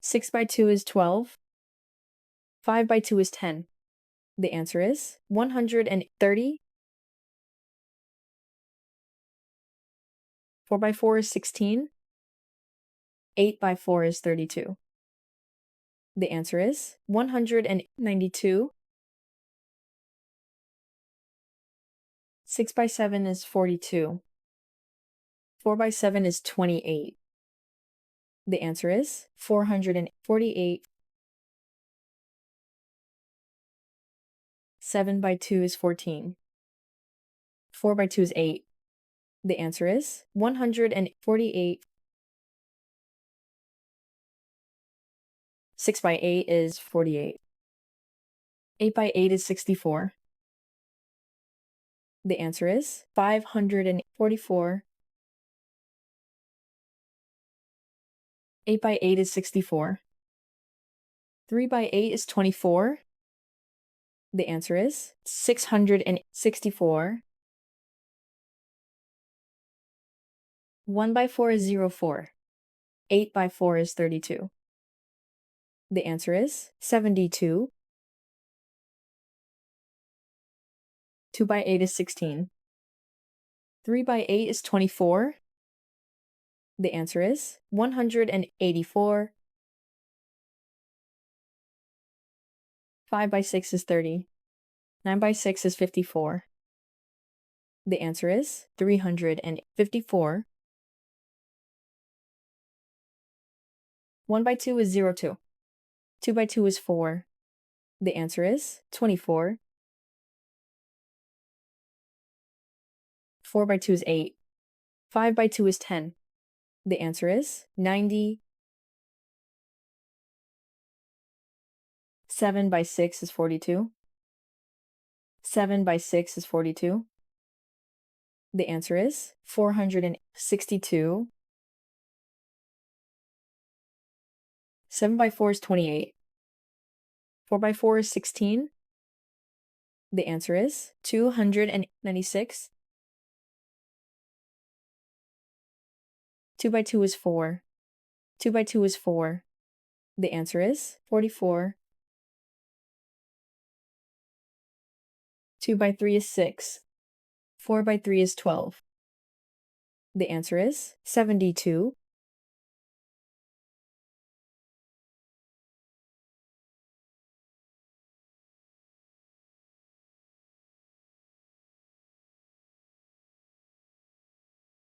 6 by 2 is 12. 5 by 2 is 10. The answer is 130. 4 by 4 is 16. 8 by 4 is 32. The answer is 192. 6 by 7 is 42. 4 by 7 is 28. The answer is 448. 7 by 2 is 14. 4 by 2 is 8. The answer is 148. 6 by 8 is 48. 8 by 8 is 64. The answer is 544. 8 by 8 is 64. 3 by 8 is 24. The answer is 664. 1 by 4 is 04. 8 by 4 is 32. The answer is 72. 2 by 8 is 16. 3 by 8 is 24. The answer is 184. 5 by 6 is 30. 9 by 6 is 54. The answer is 354. 1 by 2 is 02. 2 by 2 is 4. The answer is 24. 4 by 2 is 8. 5 by 2 is 10. The answer is 90. 7 by 6 is 42. 7 by 6 is 42. The answer is 462. 7 by 4 is 28. 4 by 4 is 16. The answer is 296. 2 by 2 is 4. 2 by 2 is 4. The answer is 44. 2 by 3 is 6. 4 by 3 is 12. The answer is 72.